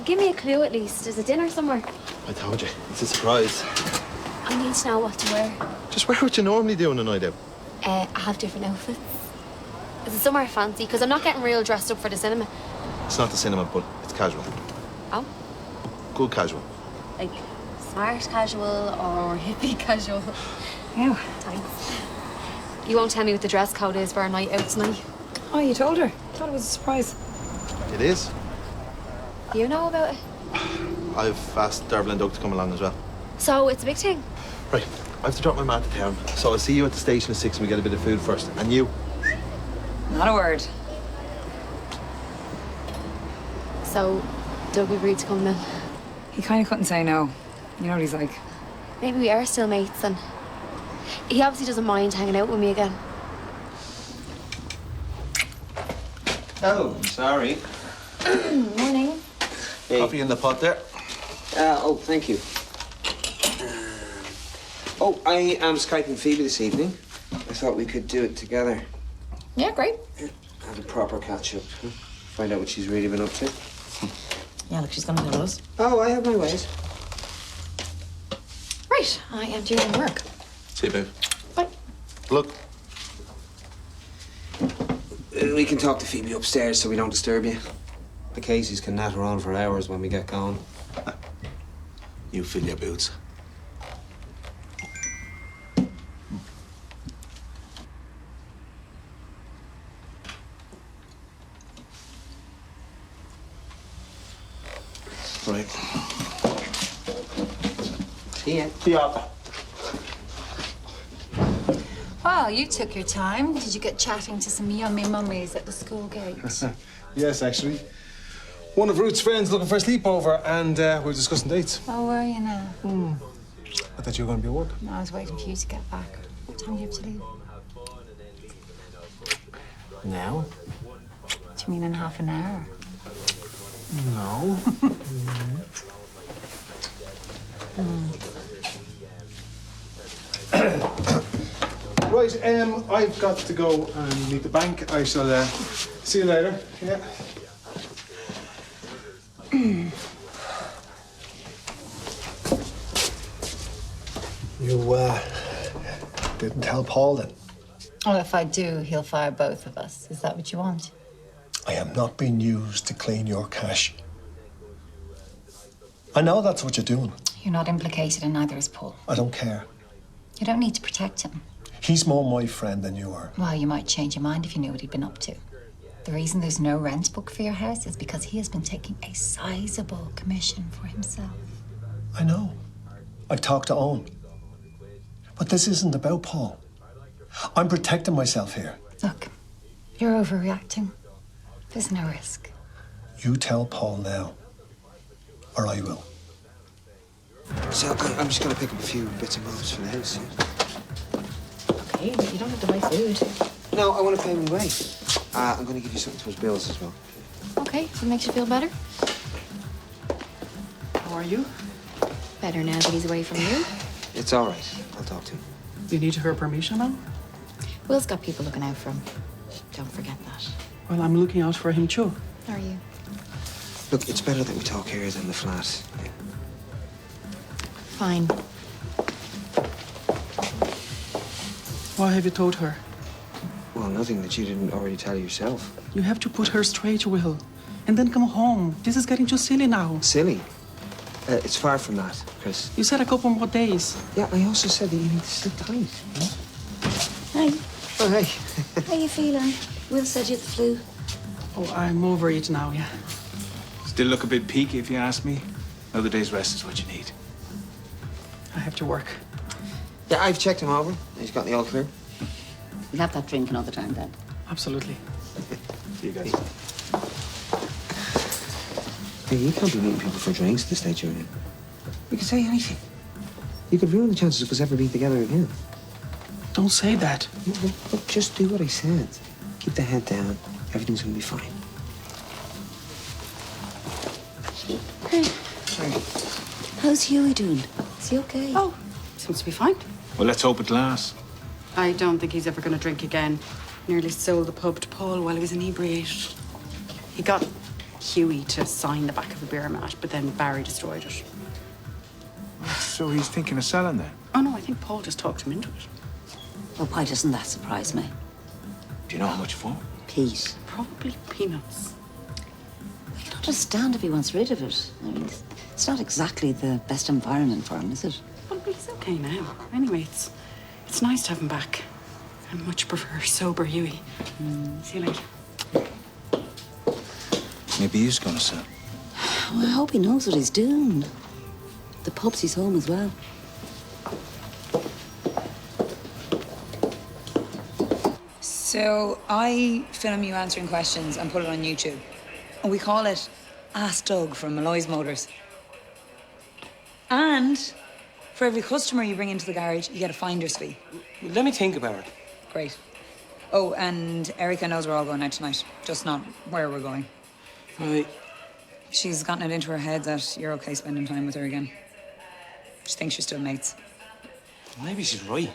give me a clue at least. Is it dinner somewhere? I told you, it's a surprise. I need to know what to wear. Just wear what you normally do on a night out. I have different outfits. Is it somewhere fancy? Because I'm not getting real dressed up for the cinema. It's not the cinema, but it's casual. Oh? Good casual. Like smart casual or hippie casual? Yeah. Thanks. You won't tell me what the dress code is for our night out tonight? Oh, you told her. Thought it was a surprise. It is. You know about it? I've asked Derval and Doug to come along as well. So it's a big thing? Right, I have to drop my man to town. So I'll see you at the station at 6 and we get a bit of food first. And you? Not a word. So Doug agreed to come then? He kind of couldn't say no. You know what he's like. Maybe we are still mates and he obviously doesn't mind hanging out with me again. Oh, sorry. Morning. Hey. Coffee in the pot there. Oh, thank you. Oh, I am Skyping Phoebe this evening. I thought we could do it together. Yeah, great. Have a proper catch-up. Find out what she's really been up to. Yeah, look, she's gonna tell us. Oh, I have my ways. Right, I am due in work. See you, babe. Bye. Look. We can talk to Phoebe upstairs so we don't disturb you. The Caseys can natter on for hours when we get going. You fill your boots. Right. See ya. See ya. Well, you took your time. Did you get chatting to some yummy mummies at the school gate? Yes, actually. One of Ruth's friends looking for a sleepover, and we're discussing dates. Oh, were you now? I thought you were going to be at work. No, I was waiting for you to get back. What time do you have to leave? Now? Do you mean in half an hour? No. Right, I've got to go and meet the bank. I shall see you later. Yeah. You didn't tell Paul then? Well, if I do, he'll fire both of us. Is that what you want? I am not being used to clean your cash. I know that's what you're doing. You're not implicated and neither is Paul. I don't care. You don't need to protect him. He's more my friend than you are. Well, you might change your mind if you knew what he'd been up to. The reason there's no rent book for your house is because he has been taking a sizable commission for himself. I know. I've talked to Owen. But this isn't about Paul. I'm protecting myself here. Look, you're overreacting. There's no risk. You tell Paul now, or I will. So I'm just going to pick up a few bits and bobs for the house. Okay, but you don't have to buy food. No, I want to pay my way. I'm going to give you something towards bills as well. Okay, if it makes you feel better. How are you? Better now that he's away from you. It's all right. I'll talk to him. You need her permission now? Will's got people looking out for him. Don't forget that. Well, I'm looking out for him too. Are you? Look, it's better that we talk here than the flat. Fine. What have you told her? Well, nothing that you didn't already tell yourself. You have to put her straight, Will. And then come home. This is getting too silly now. Silly. It's far from that, Chris. You said a couple more days. Yeah, I also said that you need to sleep tight. Hey, Oh, hey. how you feeling? Will said you had the flu. Oh, I'm over it now, yeah. Still look a bit peaky, if you ask me. Another day's rest is what you need. I have to work. Yeah, I've checked him over. He's got the all clear. You'll have that drink another time, Dad. Absolutely. See you guys. Hey, you can't be meeting people for drinks at this stage you're in. You could say anything. You could ruin the chances of us ever being together again. Don't say that. Look, just do what I said. Keep the head down. Everything's gonna be fine. Hey. How's Huey doing? Is he okay? Oh, seems to be fine. Well, let's hope it lasts. I don't think he's ever going to drink again. Nearly sold the pub to Paul while he was inebriated. He got Huey to sign the back of a beer mat, but then Barry destroyed it. So he's thinking of selling then? Oh no, I think Paul just talked him into it. Well, why doesn't that surprise me? Do you know how much for? Pete. Probably peanuts. I can understand if he wants rid of it. I mean, it's not exactly the best environment for him, is it? Well, he's okay now. Anyway, it's nice to have him back. I much prefer sober Huey. See you later. Maybe he's gonna sell. Well, I hope he knows what he's doing. The pub's his home as well. So I film you answering questions and put it on YouTube. And we call it Ask Doug from Malloy's Motors. And for every customer you bring into the garage, you get a finder's fee. Let me think about it. Great. Oh, and Erica knows we're all going out tonight, just not where we're going. Right. She's gotten it into her head that you're okay spending time with her again. She thinks you're still mates. Maybe she's right.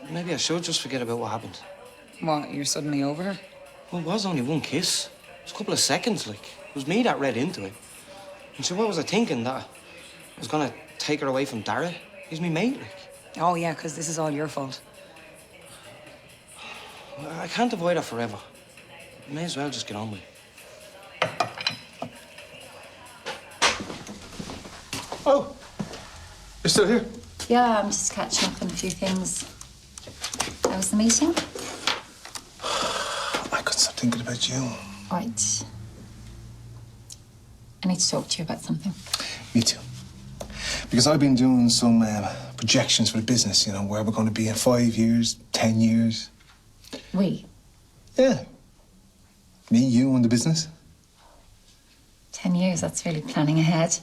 Maybe I should just forget about what happened. What, you're suddenly over her? Well, it was only one kiss. It was a couple of seconds, like. It was me that read into it. And so what was I thinking? That I was gonna take her away from Dara? He's me mate, like. Oh, yeah, because this is all your fault. I can't avoid her forever. May as well just get on with it. Oh, you're still here? Yeah, I'm just catching up on a few things. How was the meeting? I couldn't stop thinking about you. Right. I need to talk to you about something. Me too. Because I've been doing some projections for the business, you know, where we're going to be in 5 years, 10 years. We? Yeah. Me, you, and the business. 10 years, that's really planning ahead.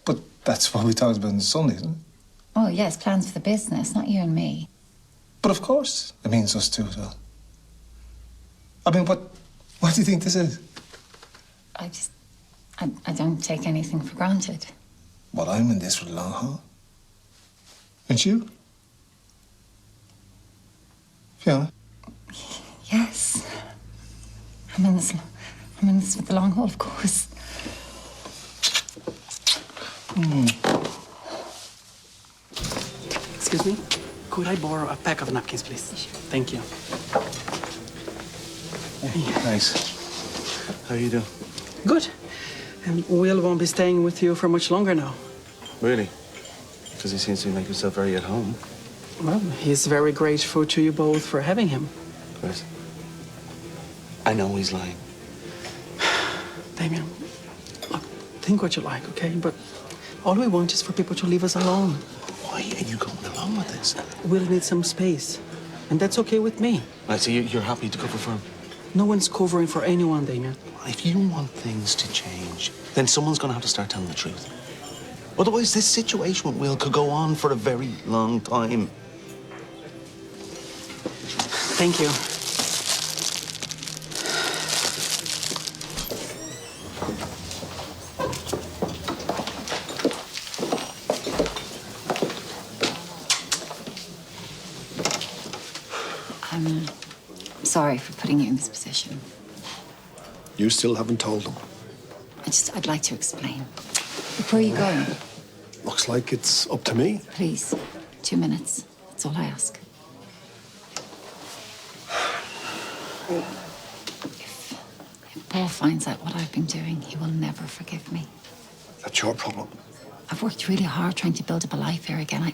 But that's what we talked about on Sunday, isn't it? Oh, yes, plans for the business, not you and me. But of course, it means us too as well. I mean, what do you think this is? I don't take anything for granted. Well, I'm in this for the long haul. And you? Fiona? Yes. I'm in this for the long haul, of course. Excuse me? Could I borrow a pack of napkins, please? Thank you. Nice. How you doing? Good. And Will won't be staying with you for much longer now. Really? Because he seems to make himself very at home. Well, he's very grateful to you both for having him. Right. I know he's lying. Damien, look, think what you like, okay? But all we want is for people to leave us alone. Why are you going along with this? Will needs some space, and that's okay with me. Right, so you're happy to cover for him? No one's covering for anyone, Damien. If you want things to change, then someone's going to have to start telling the truth. Otherwise, this situation with Will could go on for a very long time. Thank you. I'm sorry for putting you in this position. You still haven't told them. I'd like to explain. Where are you going? Looks like it's up to me. Please, 2 minutes. That's all I ask. If Paul finds out what I've been doing, he will never forgive me. That's your problem. I've worked really hard trying to build up a life here again. I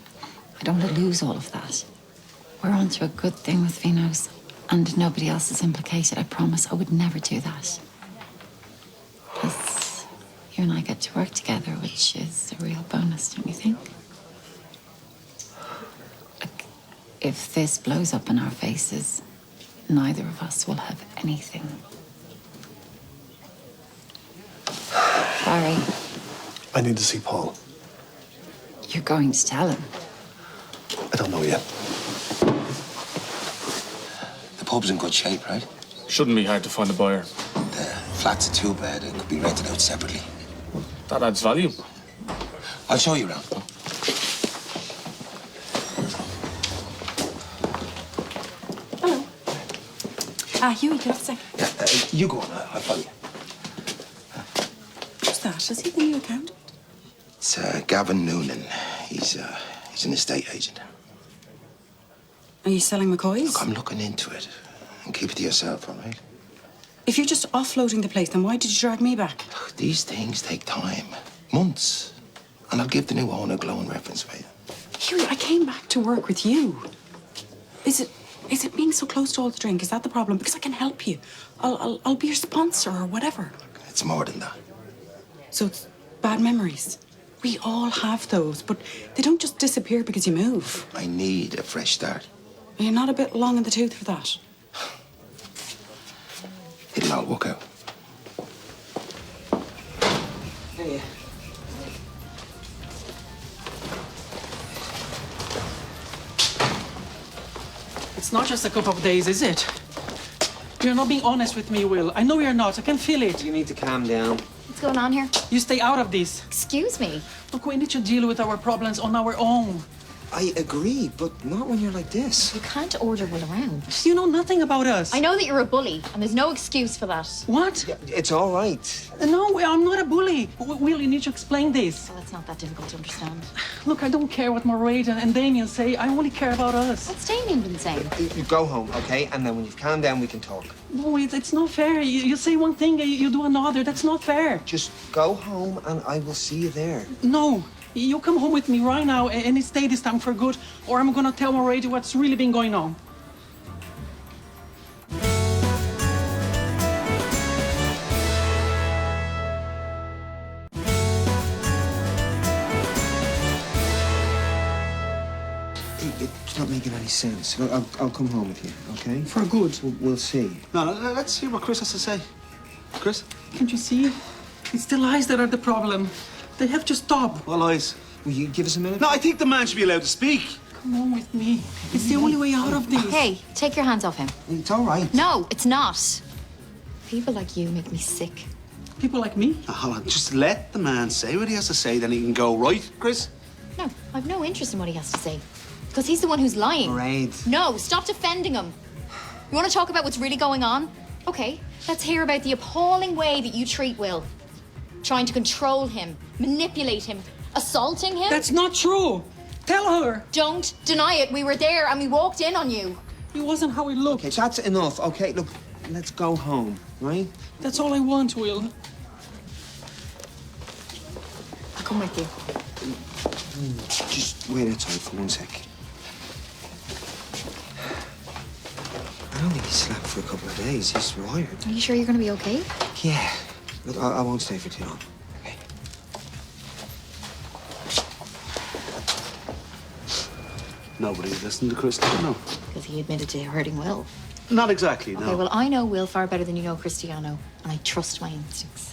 don't want to lose all of that. We're on to a good thing with Vino's, and nobody else is implicated. I promise I would never do that. Plus, you and I get to work together, which is a real bonus, don't you think? Look, if this blows up in our faces, neither of us will have anything. Barry, I need to see Paul. you're going to tell him. I don't know yet. The pub's in good shape, right? Shouldn't be hard to find a buyer. The flat's a two-bed. It could be rented out separately. That adds value. I'll show you around. Hello. Huey, can I have a sec? Yeah, you go on. I'll follow you. that? Is he the new accountant? It's Gavin Noonan. He's an estate agent. Are you selling McCoy's? Look, I'm looking into it. And keep it to yourself, all right? If you're just offloading the place, then why did you drag me back? Look, these things take time. Months. And I'll give the new owner a glowing reference for you. Huey, I came back to work with you. Is it being so close to all the drink? Is that the problem? Because I can help you. I'll be your sponsor or whatever. It's more than that. So it's bad memories. We all have those, but they don't just disappear because you move. I need a fresh start. You're not a bit long in the tooth for that. It'll all work out. Yeah. It's not just a couple of days, is it? You're not being honest with me, Will. I know you're not. I can feel it. You need to calm down. What's going on here? You stay out of this. Excuse me. Look, we need to deal with our problems on our own. I agree, but not when you're like this. You can't order Will around. You know nothing about us. I know that you're a bully, and there's no excuse for that. What? Yeah, it's all right. No, I'm not a bully. Will, you need to explain this. Well, it's not that difficult to understand. Look, I don't care what Mairead and Damien say. I only care about us. What's Damien been saying? You go home, okay? And then when you've calmed down, we can talk. No, it's not fair. You say one thing, you do another. That's not fair. Just go home and I will see you there. No. You come home with me right now and stay this time for good, or I'm gonna tell Mairead what's really been going on. It's not making any sense. Look, I'll come home with you, okay? For good. We'll see. No, let's hear what Chris has to say. Chris? Can't you see? It's the lies that are the problem. They have to stop. What lies? Will you give us a minute? No, I think the man should be allowed to speak. Come on with me. It's the only way out of this. Hey, take your hands off him. It's all right. No, it's not. People like you make me sick. People like me? Now, hold on, just let the man say what he has to say, then he can go, right, Chris? No, I've no interest in what he has to say. Because he's the one who's lying. Mairead. No, stop defending him. You want to talk about what's really going on? Okay, let's hear about the appalling way that you treat Will. Trying to control him, manipulate him, assaulting him. That's not true. Tell her. Don't deny it. We were there and we walked in on you. It wasn't how it looked. Okay, that's enough. Okay, look, let's go home, right? That's all I want, Will. I'll come with you. Just wait outside for 1 sec. I don't think he slept for a couple of days. He's wired. Are you sure you're going to be okay? Yeah. Look, I won't stay for too long. Okay. Nobody's listening to Chris, no. Because he admitted to hurting Will. Not exactly, no. Okay, well, I know Will far better than you know Cristiano, and I trust my instincts.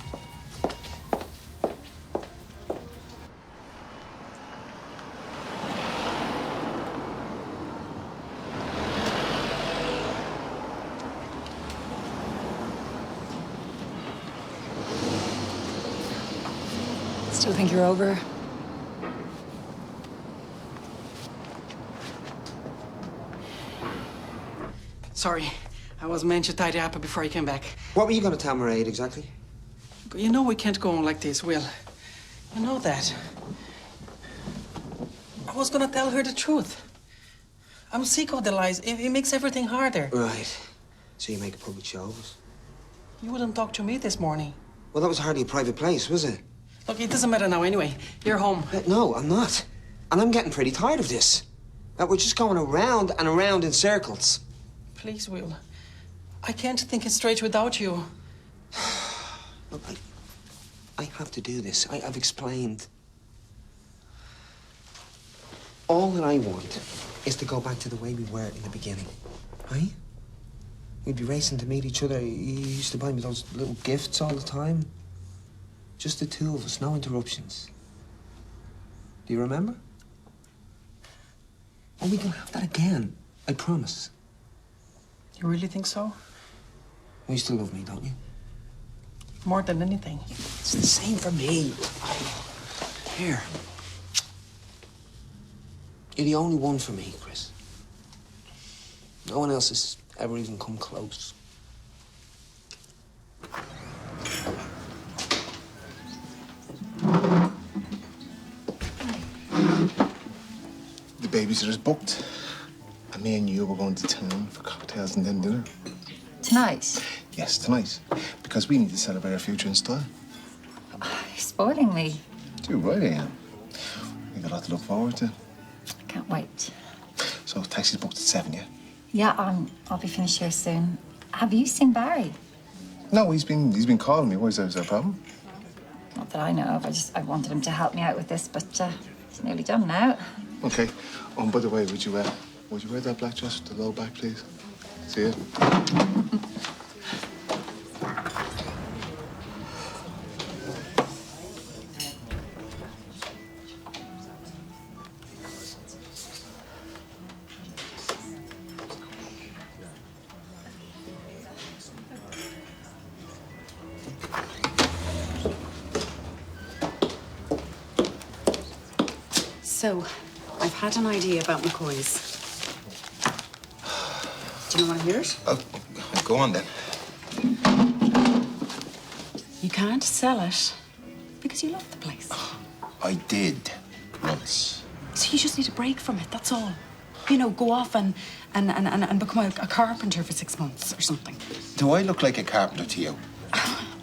Still think you're over? Sorry, I was meant to tidy up before you came back. What were you going to tell Mairead exactly? You know we can't go on like this, Will. You know that. I was gonna tell her the truth. I'm sick of the lies. It makes everything harder. Right. So you make a public show of us? You wouldn't talk to me this morning. Well, that was hardly a private place, was it? Look, it doesn't matter now anyway. You're home. No, I'm not. And I'm getting pretty tired of this. We're just going around and around in circles. Please, Will. I can't think it straight without you. Look, I have to do this. I've explained. All that I want is to go back to the way we were in the beginning, right? We'd be racing to meet each other. You used to buy me those little gifts all the time. Just the two of us, no interruptions. Do you remember? Oh, we can have that again. I promise. You really think so? Well, you still love me, don't you? More than anything. It's the same for me. Here. You're the only one for me, Chris. No one else has ever even come close. babysitter's booked. And me and you were going to town for cocktails and then dinner. Tonight? Yes, tonight. Because we need to celebrate our future in style. You're spoiling me. Too right I am. We got a lot to look forward to. I can't wait. So taxi's booked at 7, yeah? Yeah, I'll be finished here soon. Have you seen Barry? No, he's been calling me. Why is there a problem? Not that I know of. I wanted him to help me out with this, but it's nearly done now. Okay. Oh, and by the way, would you wear that black dress with the low back, please? See you. So, I've had an idea about McCoy's. Do you want to hear it? Go on, then. You can't sell it because you love the place. I did once. So you just need a break from it, that's all. You know, go off and become a carpenter for 6 months or something. Do I look like a carpenter to you?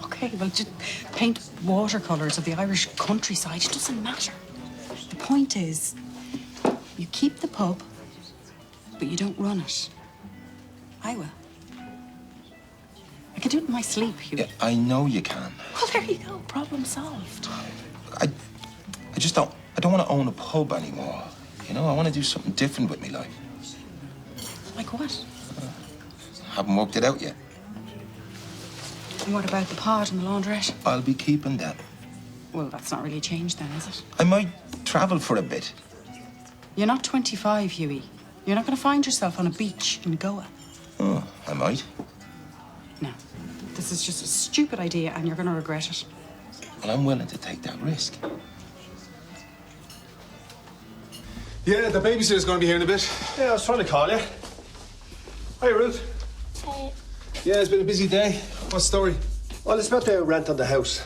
Okay, well, just paint watercolours of the Irish countryside. It doesn't matter. The point is, you keep the pub, but you don't run it. I will. I can do it in my sleep, Hugh. Yeah, I know you can. Well, there you go. Problem solved. I don't want to own a pub anymore. You know, I want to do something different with my life. Like what? Haven't worked it out yet. And what about the pod and the laundrette? I'll be keeping that. Well, that's not really changed then, is it? I might travel for a bit. You're not 25, Hughie. You're not going to find yourself on a beach in Goa. Oh, I might. No. This is just a stupid idea and you're going to regret it. Well, I'm willing to take that risk. Yeah, the babysitter's going to be here in a bit. Yeah, I was trying to call you. Hi, Ruth. Hey. Yeah, it's been a busy day. What's the story? Well, it's about the rent on the house.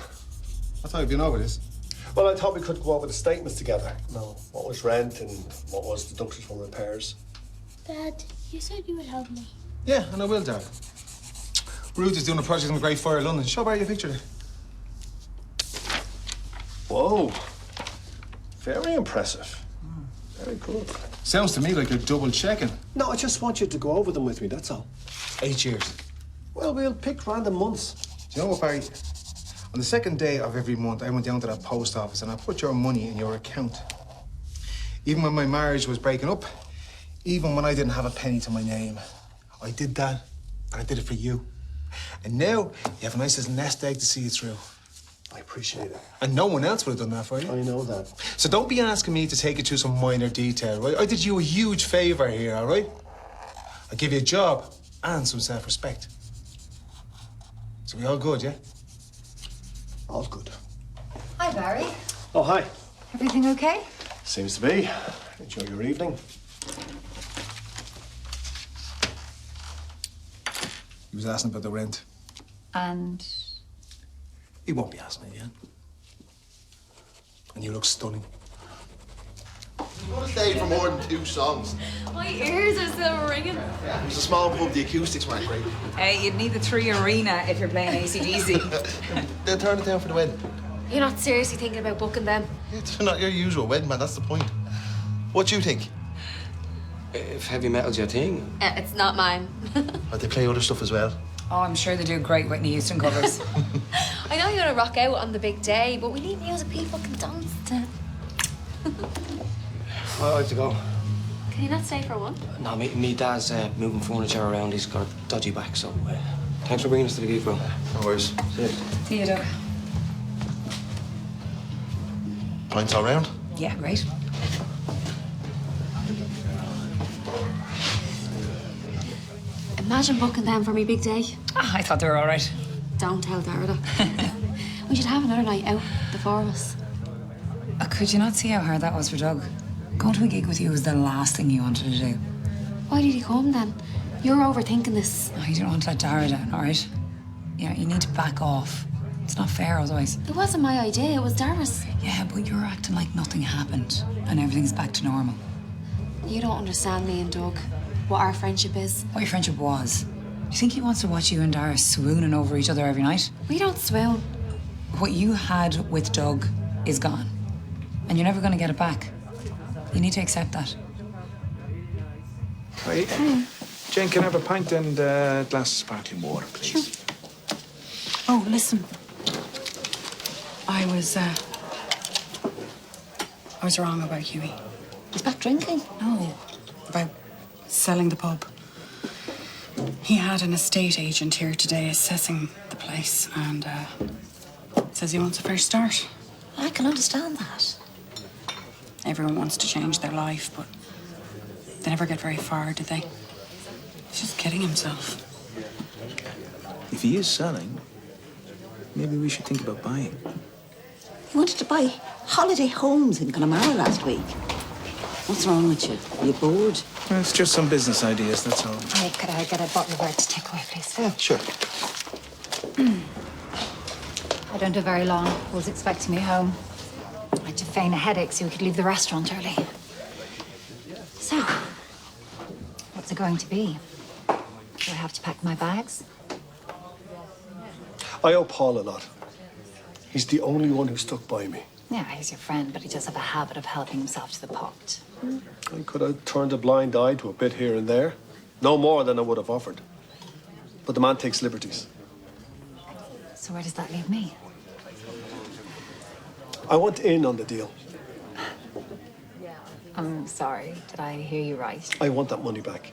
I thought you'd been over this. Well, I thought we could go over the statements together. You know, what was rent and what was deducted from repairs. Dad, you said you would help me. Yeah, and I will, Dad. Ruth is doing a project on the Great Fire of London. Show Barry a picture there. Whoa. Very impressive. Very good. Sounds to me like you're double checking. No, I just want you to go over them with me, that's all. 8 years. Well, we'll pick random months. Do you know what, Barry? On the second day of every month, I went down to that post office and I put your money in your account. Even when my marriage was breaking up, even when I didn't have a penny to my name, I did that, and I did it for you. And now, you have a nice little nest egg to see you through. I appreciate it. And no one else would have done that for you. I know that. So don't be asking me to take you through some minor detail, right? I did you a huge favor here, all right? I give you a job and some self-respect. So we all good, yeah? All good. Hi, Barry. Oh, hi. Everything okay? Seems to be. Enjoy your evening. He was asking about the rent. And He won't be asking again. And you look stunning. You want to stay for more than 2 songs? My ears are still ringing. It was a small pub, the acoustics weren't great. Hey, you'd need the 3 Arena if you're playing AC/DC. They'll turn it down for the wedding. You're not seriously thinking about booking them? It's not your usual wedding, man, that's the point. What do you think? If heavy metal's your thing. It's not mine. Or they play other stuff as well? Oh, I'm sure they do great Whitney Houston covers. I know you're gonna rock out on the big day, but we need music people can dance to. I have to go. Can you not stay for one? No, me dad's moving furniture around. He's got a dodgy back, so thanks for bringing us to the gig, bro. No worries. See you. See you, Doug. Pints all round? Yeah, great. Imagine booking them for me big day. Ah, I thought they were all right. Don't tell Dara. We should have another night out, the 4 of us. Could you not see how hard that was for Doug? Going to a gig with you was the last thing he wanted to do. Why did he come then? You're overthinking this. Oh, you don't want to let Dara down, all right? You know, you need to back off. It's not fair otherwise. It wasn't my idea, it was Dara's. Yeah, but you're acting like nothing happened and everything's back to normal. You don't understand me and Doug. What our friendship is. What your friendship was. Do you think he wants to watch you and Dara swooning over each other every night? We don't swoon. What you had with Doug is gone. And you're never going to get it back. You need to accept that. Hi. Jane, can I have a pint and a glass of sparkling water, please? Sure. Oh, listen. I was wrong about Huey. He's back drinking? No, about selling the pub. He had an estate agent here today assessing the place and says he wants a fresh start. I can understand that. Everyone wants to change their life, but they never get very far, do they? He's just kidding himself. If he is selling, maybe we should think about buying. He wanted to buy holiday homes in Connemara last week. What's wrong with you? Are you bored? Well, it's just some business ideas, that's all. Hey, could I get a bottle of Bert's takeaway, please? Yeah, sure. I don't do very long. Paul's expecting me home. I had to feign a headache so we could leave the restaurant early. So, what's it going to be? Do I have to pack my bags? I owe Paul a lot. He's the only one who stuck by me. Yeah, he's your friend, but he does have a habit of helping himself to the pot. I could have turned a blind eye to a bit here and there. No more than I would have offered. But the man takes liberties. So where does that leave me? I want in on the deal. I'm sorry. Did I hear you right? I want that money back.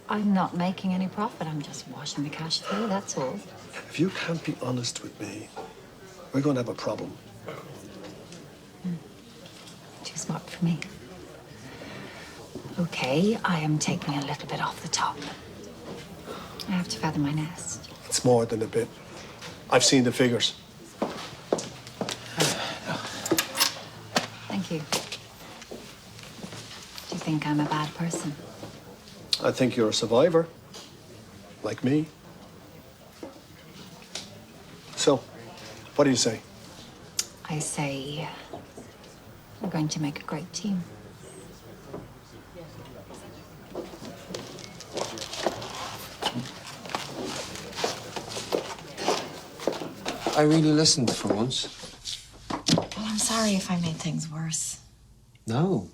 I'm not making any profit. I'm just washing the cash through, that's all. If you can't be honest with me, we're going to have a problem. Too smart for me. Okay, I am taking a little bit off the top. I have to feather my nest. It's more than a bit. I've seen the figures. Thank you. Do you think I'm a bad person? I think you're a survivor. Like me. So, what do you say? I say we're going to make a great team. I really listened for once. Well, I'm sorry if I made things worse. No.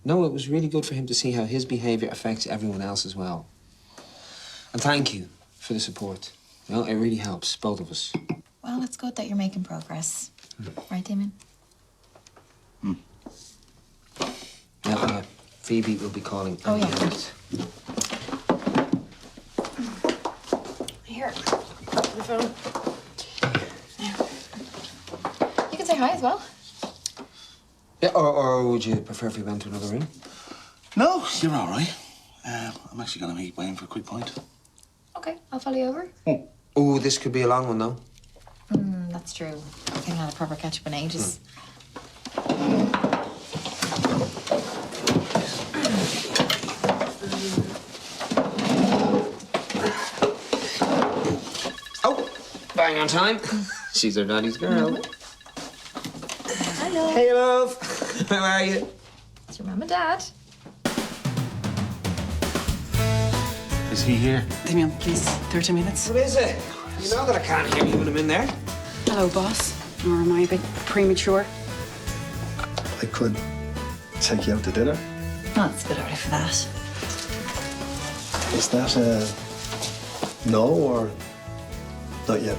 No, it was really good for him to see how his behaviour affects everyone else as well. And thank you for the support. Well, it really helps, both of us. Well, it's good that you're making progress. Right, Damon? Now, Phoebe will be calling. Oh, yeah. Here. The phone. You can say hi as well. Yeah, or would you prefer if we went to another room? No, you're all right. I'm actually going to meet Wayne for a quick pint. Okay, I'll follow you over. Oh, this could be a long one, though. That's true. I haven't had a proper catch up in ages. Oh, bang on time. She's her daddy's girl. Hello. Hey, love. How are you? It's your mum and dad. Is he here? Damien, please, 30 minutes. What is it? You know that I can't hear you when I'm in there. Hello, boss. Or am I a bit premature? I could take you out to dinner. Oh, it's a bit early for that. Is that a no or not yet?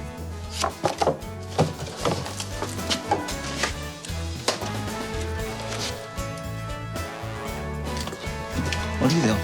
What are you doing?